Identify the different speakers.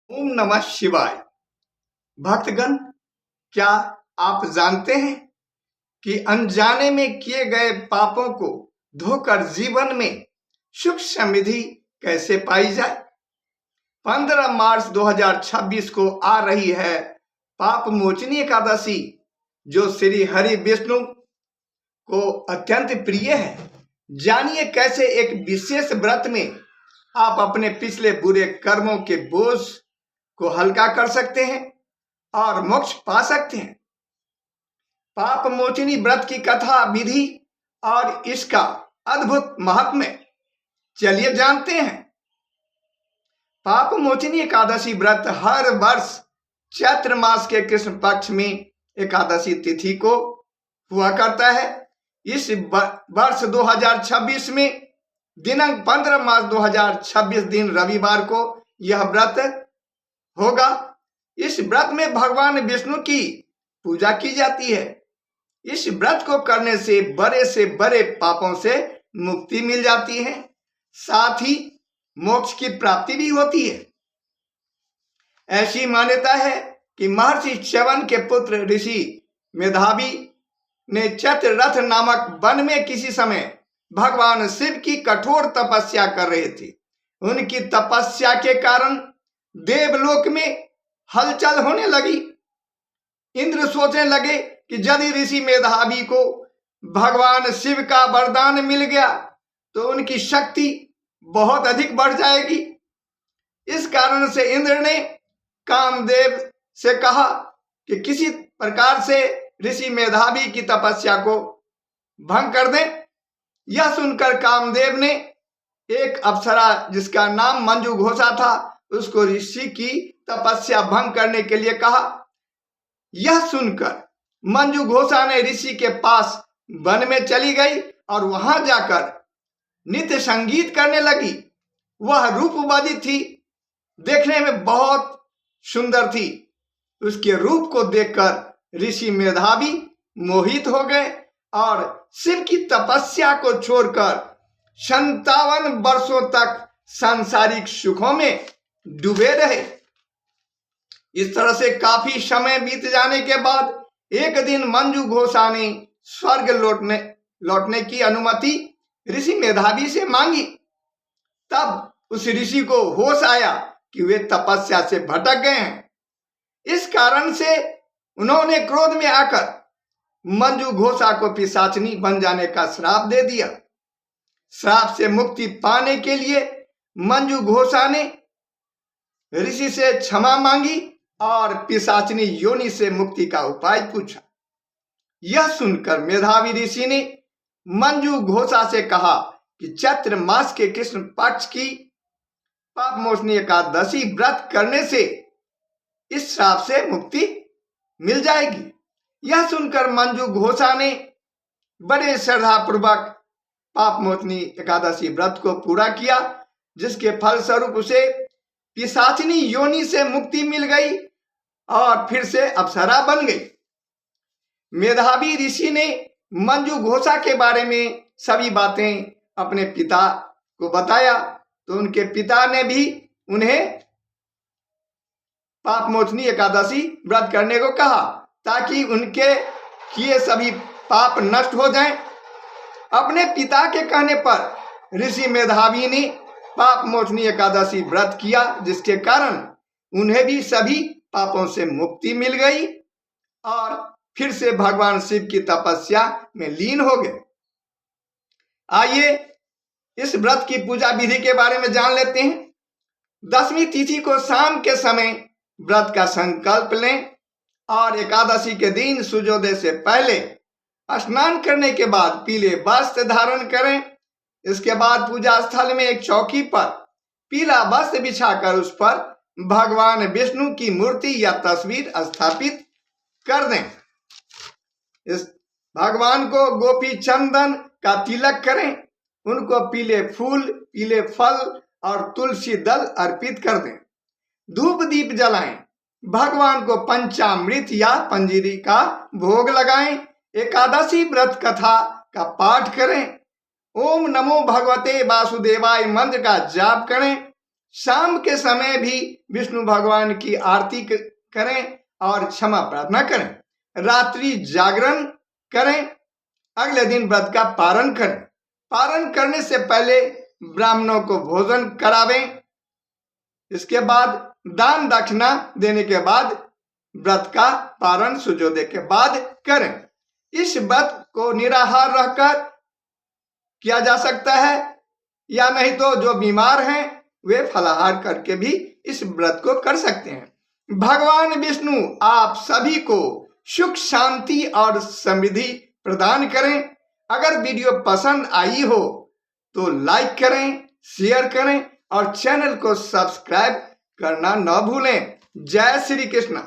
Speaker 1: ओम नमः शिवाय। भक्तगण, क्या आप जानते हैं कि अनजाने में किए गए पापों को धोकर जीवन में सुख समृद्धि कैसे पाई जाए? 15 मार्च 2026 को आ रही है पाप मोचनी एकादशी, जो श्री हरि विष्णु को अत्यंत प्रिय है। जानिए कैसे एक विशेष व्रत में आप अपने पिछले बुरे कर्मों के बोझ को हल्का कर सकते हैं और मोक्ष पा सकते हैं। पाप मोचनी व्रत की कथा, विधि और इसका अद्भुत महात्म्य चलिए जानते हैं। पाप मोचनी एकादशी व्रत हर वर्ष चैत्र मास के कृष्ण पक्ष में एकादशी तिथि को हुआ करता है। इस वर्ष 2026 में दिनांक 15 मार्च 2026 दिन रविवार को यह व्रत होगा। इस व्रत में भगवान विष्णु की पूजा की जाती है। इस व्रत को करने से बड़े पापों से मुक्ति मिल जाती है, साथ ही मोक्ष की प्राप्ति भी होती है। ऐसी मान्यता है कि महर्षि च्यवन के पुत्र ऋषि मेधावी ने चैत्र रथ नामक वन में किसी समय भगवान शिव की कठोर तपस्या कर रहे थे। उनकी तपस्या के कारण देवलोक में हलचल होने लगी। इंद्र सोचने लगे कि यदि ऋषि मेधावी को भगवान शिव का वरदान मिल गया तो उनकी शक्ति बहुत अधिक बढ़ जाएगी। इस कारण से इंद्र ने कामदेव से कहा कि किसी प्रकार से ऋषि मेधावी की तपस्या को भंग कर दें। यह सुनकर कामदेव ने एक अप्सरा जिसका नाम मंजू घोषा था, उसको ऋषि की तपस्या भंग करने के लिए कहा। यह सुनकर मंजू घोषा ने ऋषि के पास वन में चली गई और वहां जाकर नित्य संगीत करने लगी। वह रूपवती थी, देखने में बहुत सुंदर थी। उसके रूप को देखकर ऋषि मेधावी मोहित हो गए और शिव की तपस्या को छोड़कर 57 वर्षों तक सांसारिक सुखों में डूबे रहे। इस तरह से काफी समय बीत जाने के बाद एक दिन मंजू घोषा ने स्वर्ग लौटने की अनुमति ऋषि मेधावी से मांगी। तब उस ऋषि को होश आया कि वे तपस्या से भटक गए हैं। इस कारण से उन्होंने क्रोध में आकर मंजू घोषा को पिशाचनी बन जाने का श्राप दे दिया। श्राप से मुक्ति पाने के लिए मंजू घोषा ने ऋषि से क्षमा मांगी और पिशाचनी योनि से मुक्ति का उपाय पूछा। यह सुनकर मेधावी ऋषि ने मंजू घोषा से कहा कि चैत्र मास के कृष्ण पक्ष की पाप मोचनी एकादशी व्रत करने से इस श्राप से मुक्ति मिल जाएगी। यह सुनकर मंजू घोषा ने बड़े श्रद्धापूर्वक पाप मोचनी एकादशी व्रत को पूरा किया, जिसके फलस्वरूप उसे पिशाचिनी योनि से मुक्ति मिल गई और फिर से अप्सरा बन गई। मेधावी ऋषि ने मंजू घोषा के बारे में सभी बातें अपने पिता को बताया, तो उनके पिता ने भी उन्हें पाप मोचनी एकादशी व्रत करने को कहा, ताकि उनके किए सभी पाप नष्ट हो जाएं। अपने पिता के कहने पर ऋषि मेधावी ने पाप मोचनी एकादशी व्रत किया, जिसके कारण उन्हें भी सभी पापों से मुक्ति मिल गई और फिर से भगवान शिव की तपस्या में लीन हो गए। आइए इस व्रत की पूजा विधि के बारे में जान लेते हैं। 10वीं तिथि को शाम के समय व्रत का संकल्प लें और एकादशी के दिन सूर्योदय से पहले स्नान करने के बाद पीले वस्त्र धारण करें। इसके बाद पूजा स्थल में एक चौकी पर पीला वस्त्र बिछाकर उस पर भगवान विष्णु की मूर्ति या तस्वीर स्थापित कर दें। इस भगवान को गोपी चंदन का तिलक करें। उनको पीले फूल, पीले फल और तुलसी दल अर्पित कर दें। धूप दीप जलाएं। भगवान को पंचामृत या पंजीरी का भोग लगाएं। एकादशी व्रत कथा का पाठ करें। ओम नमो भगवते वासुदेवाय मंत्र का जाप करें। शाम के समय भी विष्णु भगवान की आरती करें और क्षमा प्रार्थना करें। रात्रि जागरण करें। अगले दिन व्रत का पारण करें। पारण करने से पहले ब्राह्मणों को भोजन करावें। इसके बाद दान दक्षिणा देने के बाद व्रत का पारण सूर्योदय के बाद करें। इस व्रत को निराहार रहकर किया जा सकता है, या नहीं तो जो बीमार हैं वे फलाहार करके भी इस व्रत को कर सकते हैं। भगवान विष्णु आप सभी को सुख, शांति और समृद्धि प्रदान करें। अगर वीडियो पसंद आई हो तो लाइक करें, शेयर करें और चैनल को सब्सक्राइब करना न भूलें। जय श्री कृष्ण।